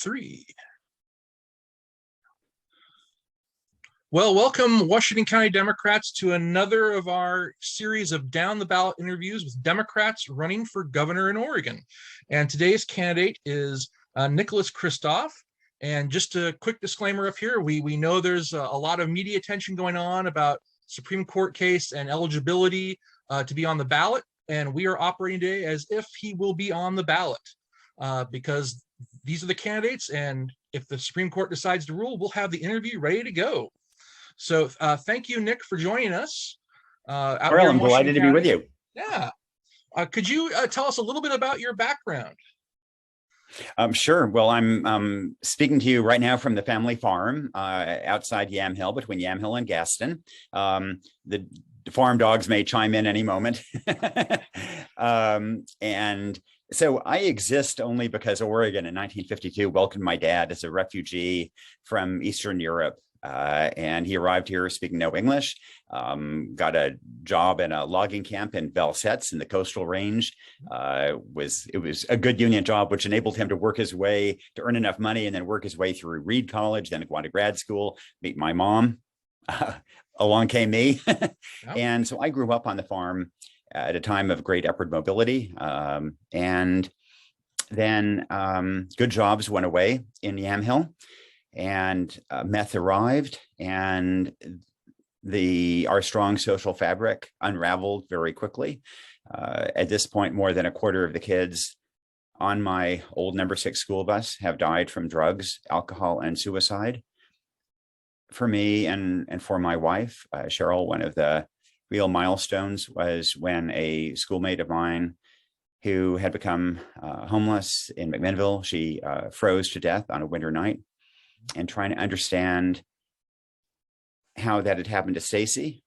3. Well, welcome Washington County Democrats to another of our series of down the ballot interviews with Democrats running for governor in Oregon. And today's candidate is Nick Kristof. And just a quick disclaimer up here, we know there's a lot of media attention going on about Supreme Court case and eligibility to be on the ballot. And we are operating today as if he will be on the ballot because these are the candidates. And if the Supreme Court decides to rule, we'll have the interview ready to go. So thank you, Nick, for joining us. Well, I'm delighted to be with you. Yeah. Could you tell us a little bit about your background? Sure. Well, I'm speaking to you right now from the family farm outside Yamhill, between Yamhill and Gaston. The farm dogs may chime in any moment. And so I exist only because Oregon in 1952 welcomed my dad as a refugee from Eastern Europe. And he arrived here speaking no English, got a job in a logging camp in Valsetz in the coastal range. It was a good union job, which enabled him to work his way to earn enough money and then work his way through Reed College, then go on to grad school, meet my mom. Along came me. Yep. And so I grew up on the farm at a time of great upward mobility. And then good jobs went away in Yamhill. And meth arrived, and our strong social fabric unraveled very quickly. At this point, more than a quarter of the kids on my old number 6 school bus have died from drugs, alcohol, and suicide. For me and for my wife, Cheryl, one of the real milestones was when a schoolmate of mine who had become homeless in McMinnville, she froze to death on a winter night. And trying to understand how that had happened to Stacy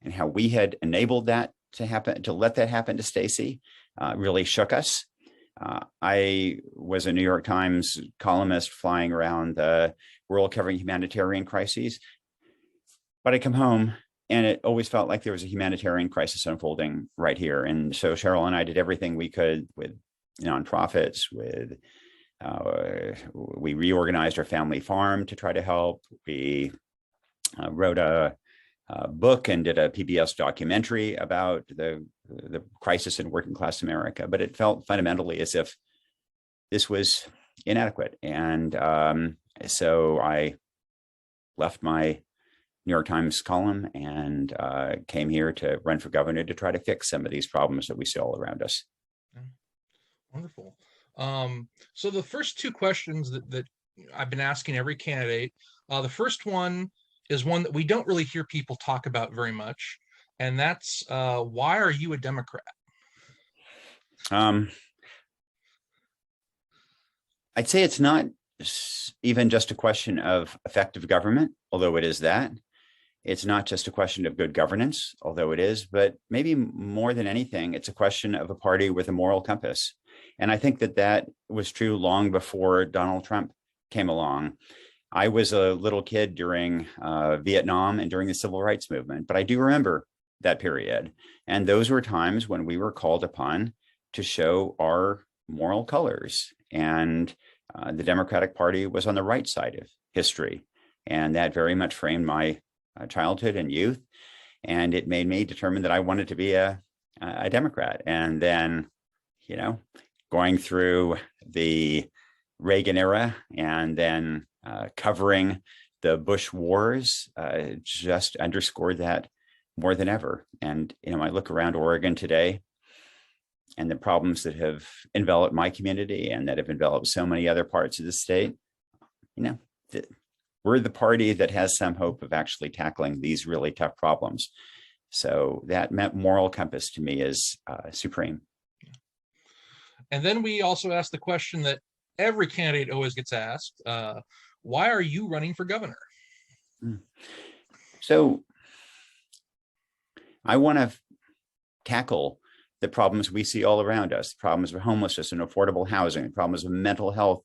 and how we had enabled that to happen, to let that happen to Stacy, really shook us. I was a New York Times columnist flying around the world covering humanitarian crises, but I come home and it always felt like there was a humanitarian crisis unfolding right here. And so Cheryl and I did everything we could with nonprofits, we reorganized our family farm to try to help. We wrote a book and did a PBS documentary about the crisis in working class America, but it felt fundamentally as if this was inadequate. And so I left my New York Times column and came here to run for governor to try to fix some of these problems that we see all around us. Wonderful. So the first 2 questions that I've been asking every candidate, the first one is one that we don't really hear people talk about very much, and that's why are you a Democrat? I'd say it's not even just a question of effective government, although it is that. It's not just a question of good governance, although it is, but maybe more than anything, it's a question of a party with a moral compass. And I think that was true long before Donald Trump came along. I was a little kid during Vietnam and during the civil rights movement, but I do remember that period. And those were times when we were called upon to show our moral colors. And the Democratic Party was on the right side of history. And that very much framed my childhood and youth. And it made me determine that I wanted to be a Democrat. And then, going through the Reagan era and then covering the Bush wars just underscored that more than ever. And, I look around Oregon today and the problems that have enveloped my community and that have enveloped so many other parts of the state, we're the party that has some hope of actually tackling these really tough problems. So that moral compass to me is supreme. And then we also asked the question that every candidate always gets asked, why are you running for governor? So I want to tackle the problems we see all around us, the problems of homelessness and affordable housing, the problems of mental health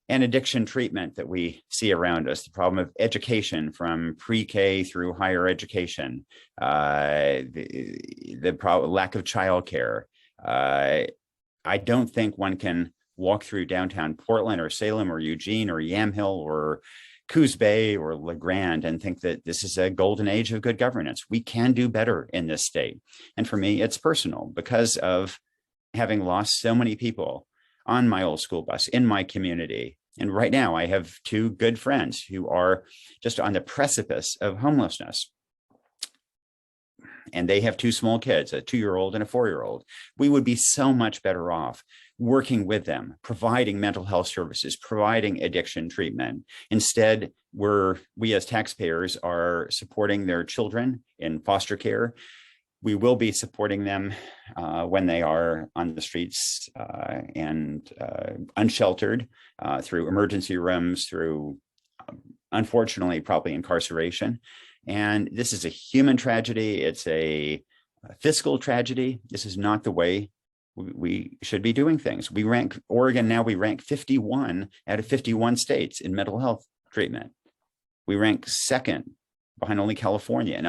and addiction treatment that we see around us, the problem of education from pre-K through higher education, the lack of childcare. I don't think one can walk through downtown Portland or Salem or Eugene or Yamhill or Coos Bay or LeGrand and think that this is a golden age of good governance. We can do better in this state. And for me, it's personal because of having lost so many people on my old school bus, in my community. And right now I have two good friends who are just on the precipice of homelessness. And they have two small kids, a 2-year-old and a 4-year-old. We would be so much better off working with them, providing mental health services, providing addiction treatment. Instead, we as taxpayers are supporting their children in foster care. We will be supporting them when they are on the streets and unsheltered through emergency rooms, through, unfortunately, probably incarceration. And this is a human tragedy. It's a fiscal tragedy. This is not the way we should be doing things. We rank Oregon now, we rank 51 out of 51 states in mental health treatment. We rank second behind only California in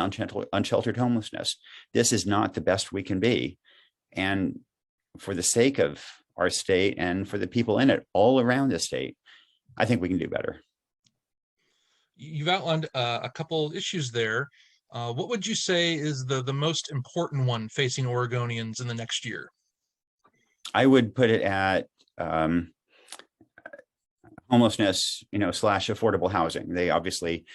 unsheltered homelessness. This is not the best we can be. And for the sake of our state and for the people in it all around the state, I think we can do better. You've outlined a couple issues there. What would you say is the most important one facing Oregonians in the next year? I would put it at homelessness, slash affordable housing. They obviously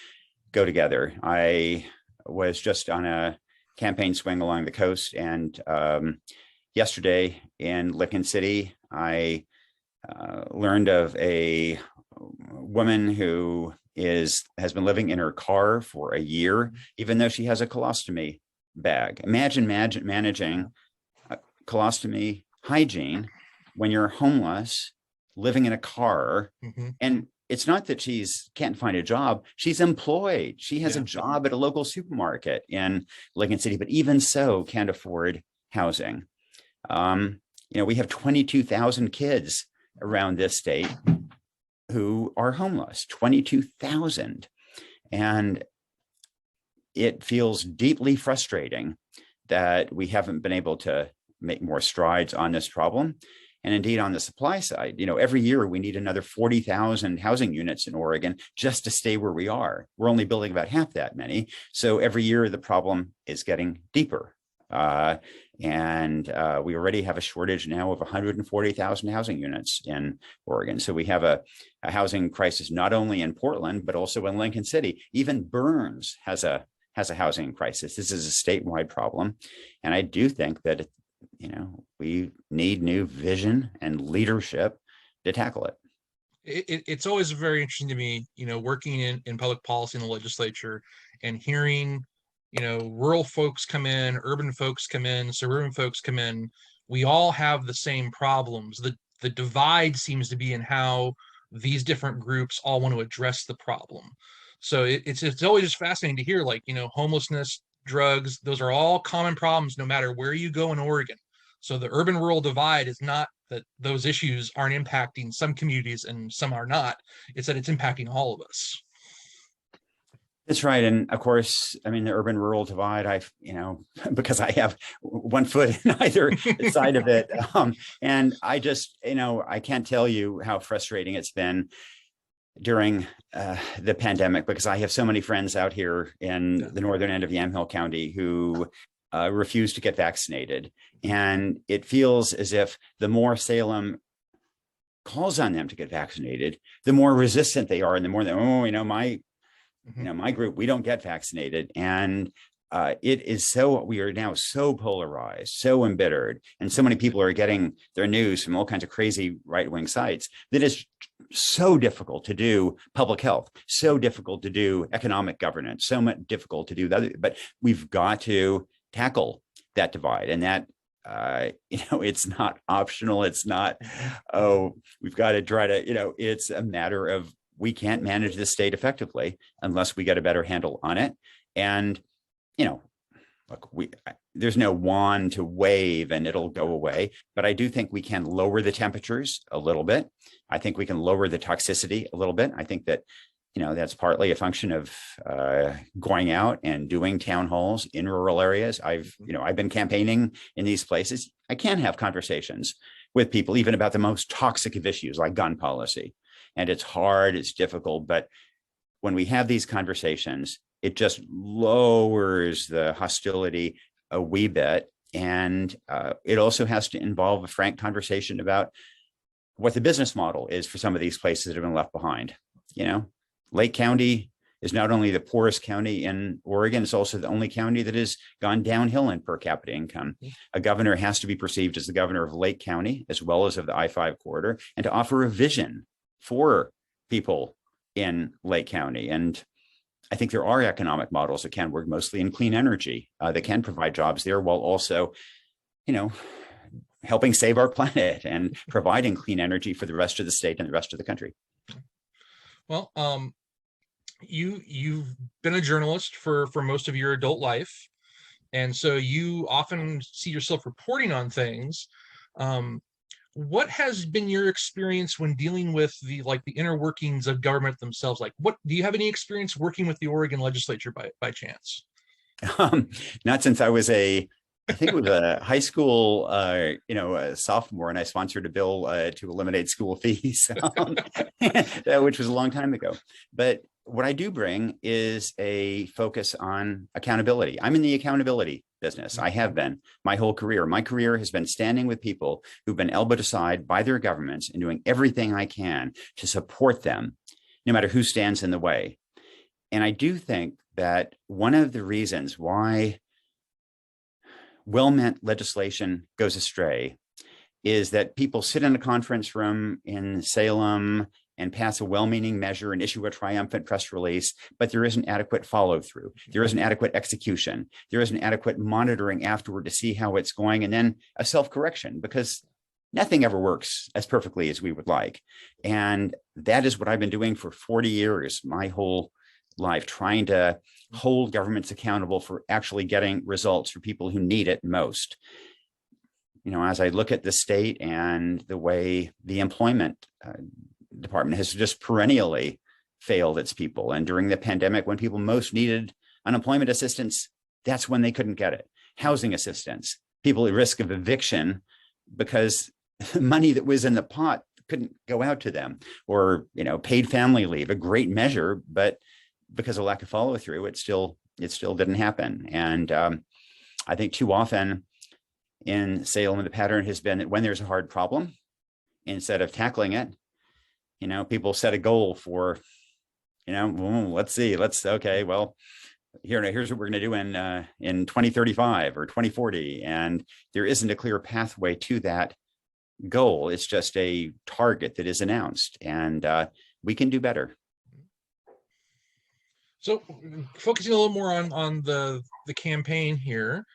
go together. I was just on a campaign swing along the coast, and yesterday in Licking City, I learned of a woman who has been living in her car for a year, even though she has a colostomy bag. Imagine managing colostomy hygiene when you're homeless, living in a car. Mm-hmm. And it's not that she's can't find a job. She's employed. She has a job at a local supermarket in Licking City, but even so can't afford housing. We have 22,000 kids around this state who are homeless, 22,000. And it feels deeply frustrating that we haven't been able to make more strides on this problem. And indeed, on the supply side, every year we need another 40,000 housing units in Oregon just to stay where we are. We're only building about half that many. So every year the problem is getting deeper. And we already have a shortage now of 140,000 housing units in Oregon. So we have a housing crisis not only in Portland, but also in Lincoln City. Even Burns has a housing crisis. This is a statewide problem. And I do think that, we need new vision and leadership to tackle it. It's always very interesting to me, working in public policy in the legislature and hearing rural folks come in, urban folks come in, suburban folks come in. We all have the same problems. The divide seems to be in how these different groups all want to address the problem. So it's always just fascinating to hear, homelessness, drugs, those are all common problems no matter where you go in Oregon. So the urban rural divide is not that those issues aren't impacting some communities and some are not. It's that it's impacting all of us. That's right. And of course, the urban rural divide, because I have one foot in either side of it. And I just, I can't tell you how frustrating it's been during the pandemic, because I have so many friends out here in the northern end of Yamhill County who refuse to get vaccinated. And it feels as if the more Salem calls on them to get vaccinated, the more resistant they are, and the more my group, we don't get vaccinated. And we are now so polarized, so embittered, and so many people are getting their news from all kinds of crazy right-wing sites that it's so difficult to do public health, so difficult to do economic governance, so much difficult to do that. But we've got to tackle that divide, and that it's not optional. It's not, we've got to try to, it's a matter of we can't manage this state effectively unless we get a better handle on it. And, look, there's no wand to wave and it'll go away, but I do think we can lower the temperatures a little bit. I think we can lower the toxicity a little bit. I think that, that's partly a function of going out and doing town halls in rural areas. I've been campaigning in these places. I can have conversations with people, even about the most toxic of issues like gun policy. And it's hard, it's difficult, but when we have these conversations, it just lowers the hostility a wee bit. And it also has to involve a frank conversation about what the business model is for some of these places that have been left behind. You know, Lake County is not only the poorest county in Oregon, it's also the only county that has gone downhill in per capita income. A governor has to be perceived as the governor of Lake County, as well as of the I-5 corridor, and to offer a vision for people in Lake County. And I think there are economic models that can work, mostly in clean energy, that can provide jobs there, while also, you know, helping save our planet and providing clean energy for the rest of the state and the rest of the country. Well, you've been a journalist for most of your adult life, and so you often see yourself reporting on things. What has been your experience when dealing with the inner workings of government themselves? Like, what do you have any experience working with the Oregon legislature by chance? Not since I was I think it was a high school, a sophomore, and I sponsored a bill to eliminate school fees, which was a long time ago. But what I do bring is a focus on accountability. I'm in the accountability business. I have been my whole career. My career has been standing with people who've been elbowed aside by their governments and doing everything I can to support them, no matter who stands in the way. And I do think that one of the reasons why well-meant legislation goes astray is that people sit in a conference room in Salem and pass a well-meaning measure and issue a triumphant press release, but there isn't adequate follow-through. There isn't adequate execution. There isn't adequate monitoring afterward to see how it's going, and then a self-correction, because nothing ever works as perfectly as we would like. And that is what I've been doing for 40 years, my whole life, trying to hold governments accountable for actually getting results for people who need it most. You know, as I look at the state and the way the employment department has just perennially failed its people, and during the pandemic, when people most needed unemployment assistance, that's when they couldn't get it. Housing assistance, people at risk of eviction because the money that was in the pot couldn't go out to them, or, you know, paid family leave, a great measure, but because of lack of follow through, it still didn't happen. And I think too often in Salem, the pattern has been that when there's a hard problem, instead of tackling it, you know, people set a goal for, you know, okay, well, here's what we're going to do in 2035 or 2040, and there isn't a clear pathway to that goal. It's just a target that is announced, and we can do better. So, focusing a little more on the campaign here,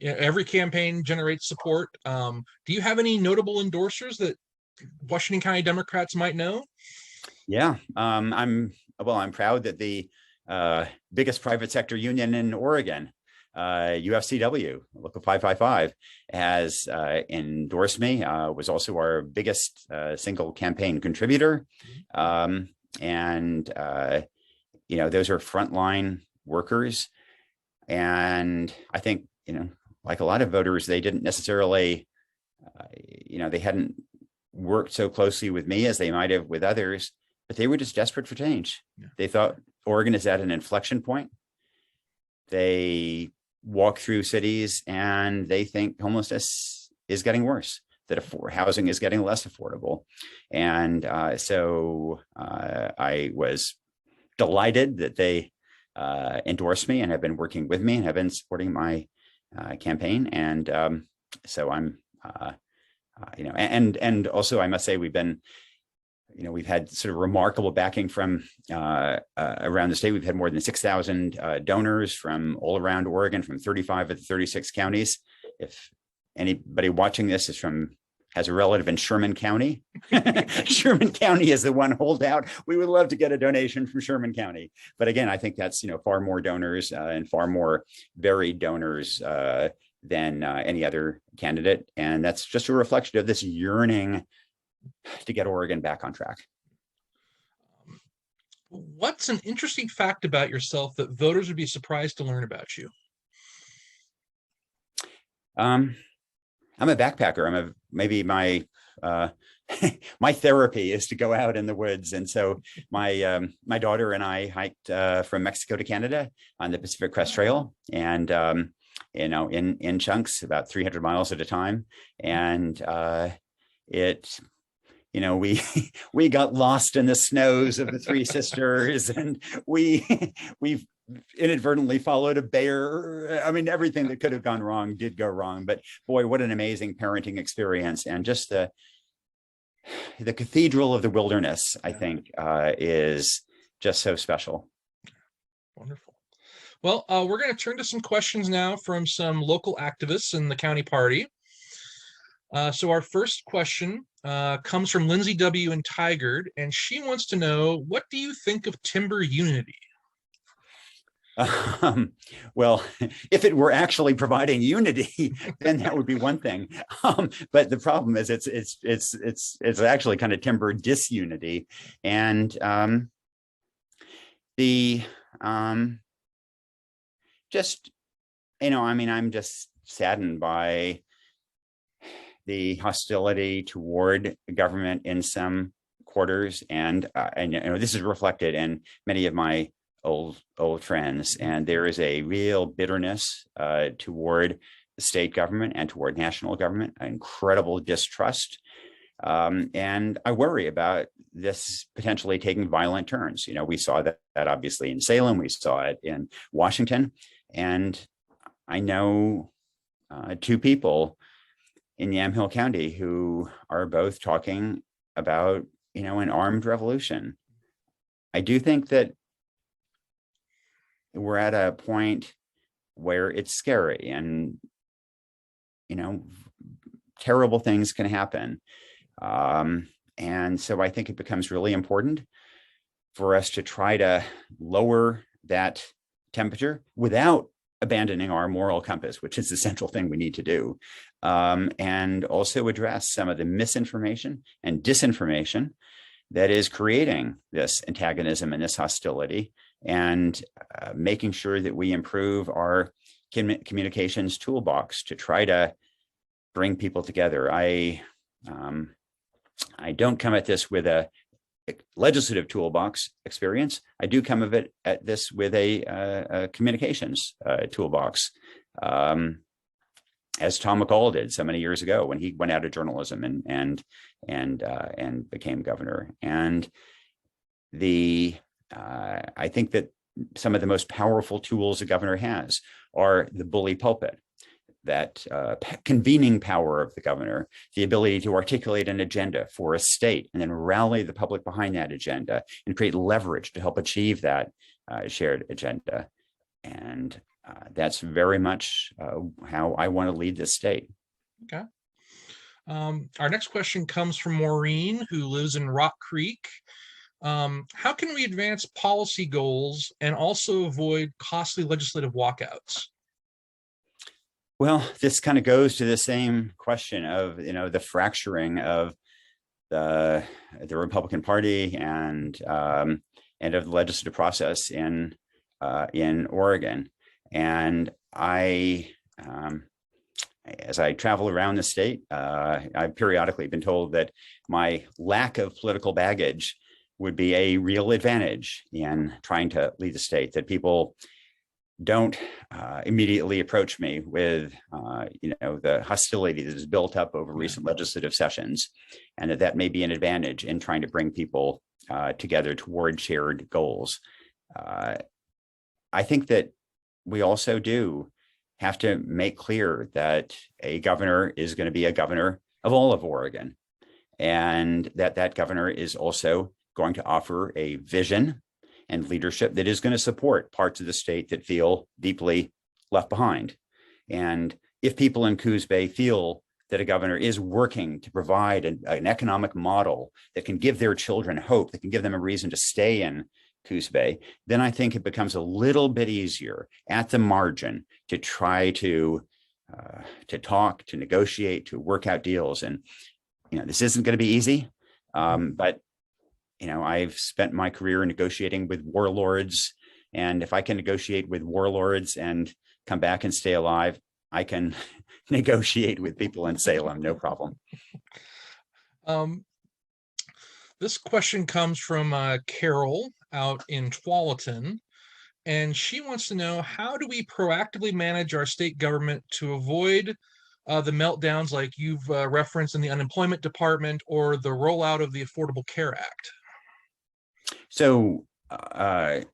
every campaign generates support. Do you have any notable endorsers that Washington County Democrats might know? Yeah, I'm proud that the biggest private sector union in Oregon, UFCW, Local 555, has endorsed me, was also our biggest single campaign contributor. And you know, those are frontline workers. And I think, you know, like a lot of voters, they didn't necessarily, they hadn't worked so closely with me as they might have with others, but they were just desperate for change. Yeah. They thought Oregon is at an inflection point. They walk through cities and they think homelessness is getting worse, that housing is getting less affordable. And so I was delighted that they endorsed me and have been working with me and have been supporting my campaign. And so I'm, and also I must say we've had sort of remarkable backing from around the state. We've had more than 6,000 donors from all around Oregon, from 35 of the 36 counties. If anybody watching this has a relative in Sherman County, Sherman County is the one holdout. We would love to get a donation from Sherman County. But again, I think that's, far more donors and far more varied donors than any other candidate. And that's just a reflection of this yearning to get Oregon back on track. What's an interesting fact about yourself that voters would be surprised to learn about you? I'm a backpacker. Maybe my my therapy is to go out in the woods, and so my daughter and I hiked from Mexico to Canada on the Pacific Crest Trail, and in chunks, about 300 miles at a time, and it. We got lost in the snows of the Three Sisters, and we inadvertently followed a bear. I mean, everything that could have gone wrong did go wrong. But boy, what an amazing parenting experience! And just the cathedral of the wilderness, I think, is just so special. Wonderful. Well, we're going to turn to some questions now from some local activists in the county party. So our first question comes from Lindsay W. in Tigard, and she wants to know, what do you think of timber unity? Well, if it were actually providing unity, then that would be one thing. But the problem is it's actually kind of timber disunity, and just I'm just saddened by the hostility toward government in some quarters, and this is reflected in many of my old friends, and there is a real bitterness toward the state government and toward national government, an incredible distrust, and I worry about this potentially taking violent turns. We saw that obviously in Salem, we saw it in Washington, and I know two people in Yamhill County who are both talking about, an armed revolution. I do think that we're at a point where it's scary, and, terrible things can happen. And so I think it becomes really important for us to try to lower that temperature without abandoning our moral compass, which is the central thing we need to do, and also address some of the misinformation and disinformation that is creating this antagonism and this hostility, and making sure that we improve our communications toolbox to try to bring people together. I don't come at this with a legislative toolbox experience. I do come at this with a communications toolbox, as Tom McCall did so many years ago when he went out of journalism and became governor. And I think that some of the most powerful tools a governor has are the bully pulpit, that convening power of the governor, the ability to articulate an agenda for a state and then rally the public behind that agenda and create leverage to help achieve that shared agenda. And that's very much how I want to lead this state. Okay. Our next question comes from Maureen, who lives in Rock Creek. How can we advance policy goals and also avoid costly legislative walkouts? Well, this kind of goes to the same question of, the fracturing of the Republican Party and of the legislative process in Oregon. And as I travel around the state, I've periodically been told that my lack of political baggage would be a real advantage in trying to lead the state, that people don't immediately approach me with, the hostility that is built up over recent legislative sessions, and that may be an advantage in trying to bring people together toward shared goals. I think that we also do have to make clear that a governor is going to be a governor of all of Oregon, and that governor is also going to offer a vision and leadership that is going to support parts of the state that feel deeply left behind. And if people in Coos Bay feel that a governor is working to provide an economic model that can give their children hope, that can give them a reason to stay in Coos Bay, then I think it becomes a little bit easier at the margin to try to talk, to negotiate, to work out deals. And, this isn't going to be easy, but I've spent my career negotiating with warlords, and if I can negotiate with warlords and come back and stay alive, I can negotiate with people in Salem, no problem. This question comes from Carol out in Tualatin, and she wants to know, how do we proactively manage our state government to avoid the meltdowns like you've referenced in the unemployment department or the rollout of the Affordable Care Act? So a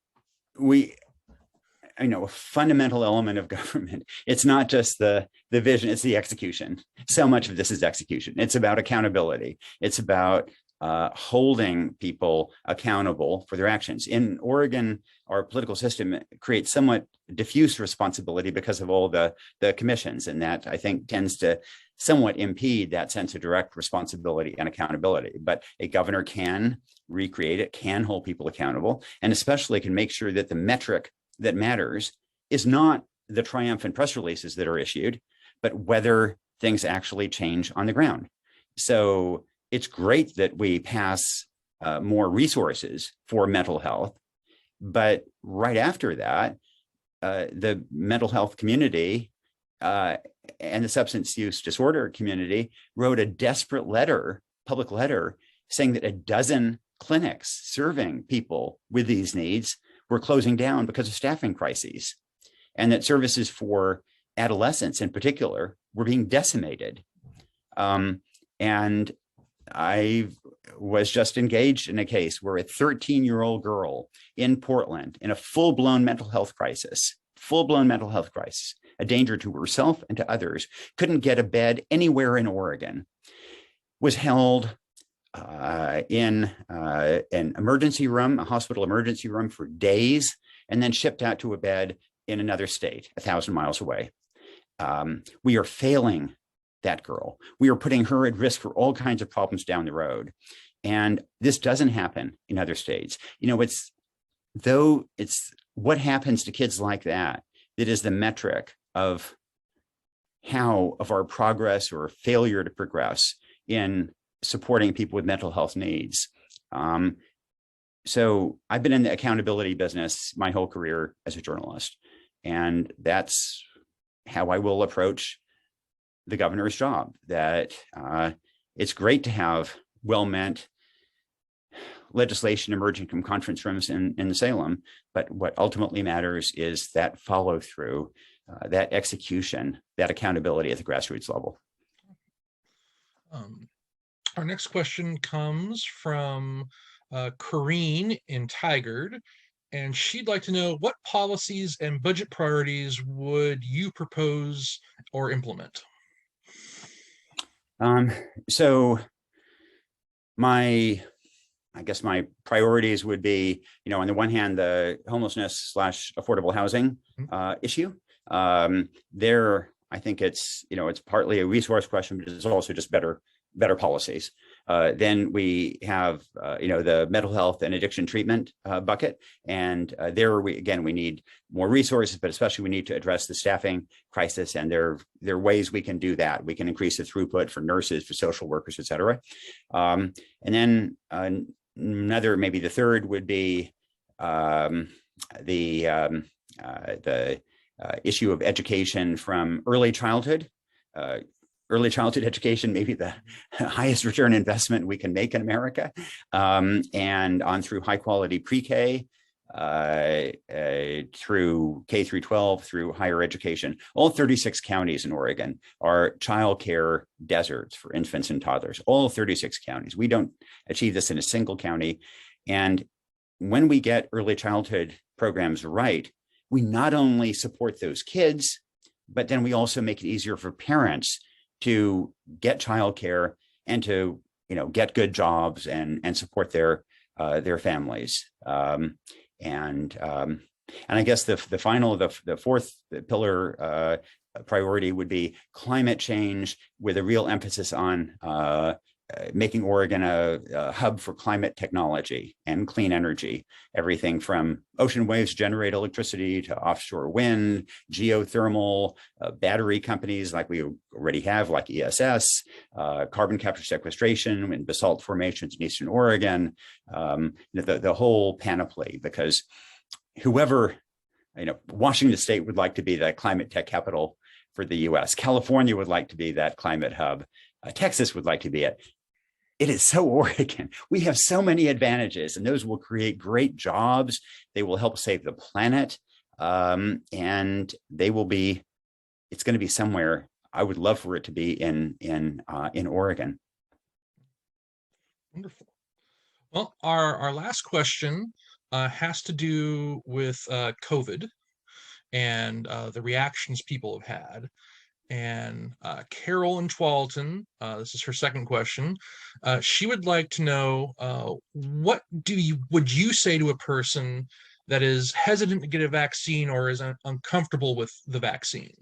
fundamental element of government, it's not just the vision, it's the execution. So much of this is execution. It's about accountability. It's about holding people accountable for their actions. In Oregon, our political system creates somewhat diffuse responsibility because of all the commissions, and that, I think, tends to somewhat impede that sense of direct responsibility and accountability. But a governor can recreate it, can hold people accountable, and especially can make sure that the metric that matters is not the triumphant press releases that are issued, but whether things actually change on the ground. So it's great that we pass more resources for mental health, but right after that, the mental health community and the substance use disorder community wrote a desperate letter, public letter, saying that a dozen clinics serving people with these needs were closing down because of staffing crises, and that services for adolescents in particular were being decimated. And I was just engaged in a case where a 13-year-old girl in Portland, in a full-blown mental health crisis, a danger to herself and to others, couldn't get a bed anywhere in Oregon, was held in an emergency room, a hospital emergency room, for days, and then shipped out to a bed in another state, 1,000 miles away. We are failing that girl. We are putting her at risk for all kinds of problems down the road. And this doesn't happen in other states. It's what happens to kids like that is the metric of our progress or failure to progress in supporting people with mental health needs. So I've been in the accountability business my whole career as a journalist, and that's how I will approach the governor's job. That it's great to have well-meant legislation emerging from conference rooms in Salem, but what ultimately matters is that follow through, that execution, that accountability at the grassroots level. Our next question comes from Corrine in Tigard, and she'd like to know, what policies and budget priorities would you propose or implement? So my priorities would be, on the one hand, the homelessness / affordable housing issue. There, I think it's partly a resource question, but it's also just better policies. Then we have, the mental health and addiction treatment bucket. And there we need more resources, but especially we need to address the staffing crisis. And there are ways we can do that. We can increase the throughput for nurses, for social workers, et cetera. And then maybe the third would be the issue of education from early childhood. Early childhood education, maybe the highest return investment we can make in America, and on through high quality pre-K, through K through 12, through higher education. All 36 counties in Oregon are child care deserts for infants and toddlers. All 36 counties. We don't achieve this in a single county. And when we get early childhood programs right, we not only support those kids, but then we also make it easier for parents to get childcare and to get good jobs and support their families. And I guess the fourth pillar priority would be climate change, with a real emphasis on making Oregon a hub for climate technology and clean energy. Everything from ocean waves to generate electricity, to offshore wind, geothermal, battery companies like we already have, like ESS, carbon capture sequestration and basalt formations in Eastern Oregon, the whole panoply. Because whoever, Washington State would like to be the climate tech capital for the US. California would like to be that climate hub. Texas would like to be it. It is so Oregon. We have so many advantages, and those will create great jobs. They will help save the planet. And they will be, it's going to be somewhere. I would love for it to be in Oregon. Wonderful. Well, our last question has to do with COVID and the reactions people have had. And Carol in Tualatin, this is her second question. She would like to know, what would you say to a person that is hesitant to get a vaccine or is uncomfortable with the vaccine?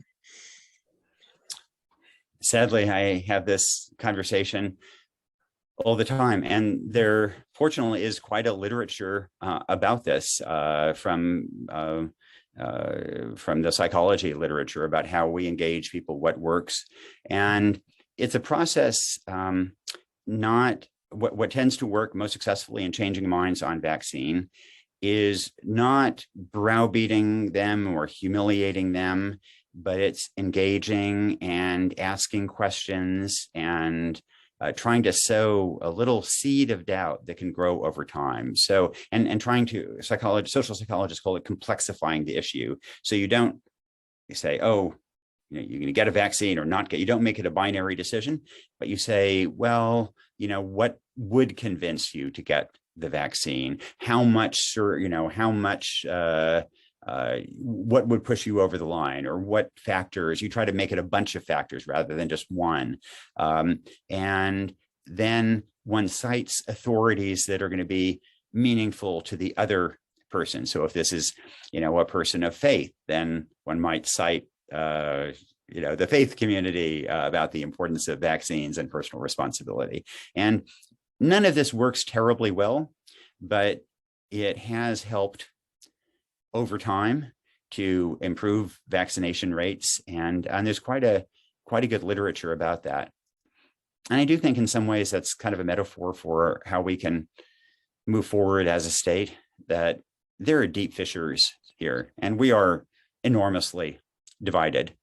Sadly, I have this conversation all the time, and there fortunately is quite a literature about this from the psychology literature about how we engage people, what works. And it's a process, not what tends to work most successfully in changing minds on vaccine is not browbeating them or humiliating them, but it's engaging and asking questions and trying to sow a little seed of doubt that can grow over time. So, and trying to, social psychologists call it complexifying the issue. So you say, oh, you're going to get a vaccine or not get, you don't make it a binary decision, but you say, well, what would convince you to get the vaccine? How much, what would push you over the line, or what factors? You try to make it a bunch of factors rather than just one. And then one cites authorities that are going to be meaningful to the other person. So if this is, a person of faith, then one might cite, the faith community about the importance of vaccines and personal responsibility. And none of this works terribly well, but it has helped over time to improve vaccination rates. And there's quite a good literature about that. And I do think in some ways that's kind of a metaphor for how we can move forward as a state, that there are deep fissures here and we are enormously divided.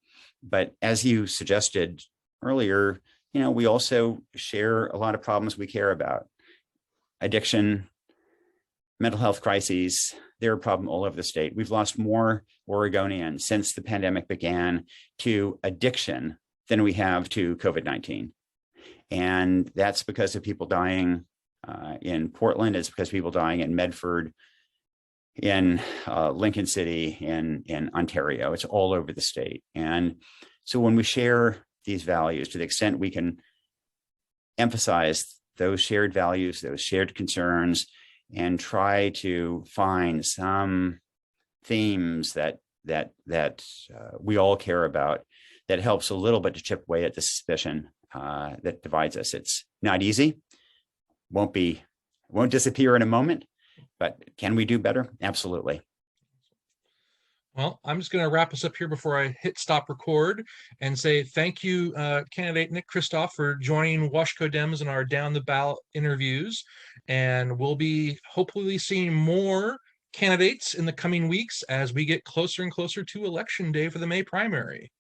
But as you suggested earlier, we also share a lot of problems we care about. Addiction, mental health crises, they're a problem all over the state. We've lost more Oregonians since the pandemic began to addiction than we have to COVID-19. And that's because of people dying in Portland. It's because of people dying in Medford, in Lincoln City, in Ontario. It's all over the state. And so when we share these values, to the extent we can emphasize those shared values, those shared concerns, and try to find some themes that we all care about, that helps a little bit to chip away at the suspicion that divides us. It's not easy, won't disappear in a moment, but can we do better? Absolutely. Well, I'm just going to wrap us up here before I hit stop record and say thank you, candidate Nick Kristof, for joining Washco Dems in our Down the Ballot interviews. And we'll be hopefully seeing more candidates in the coming weeks as we get closer and closer to election day for the May primary.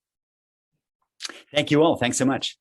Thank you all. Thanks so much.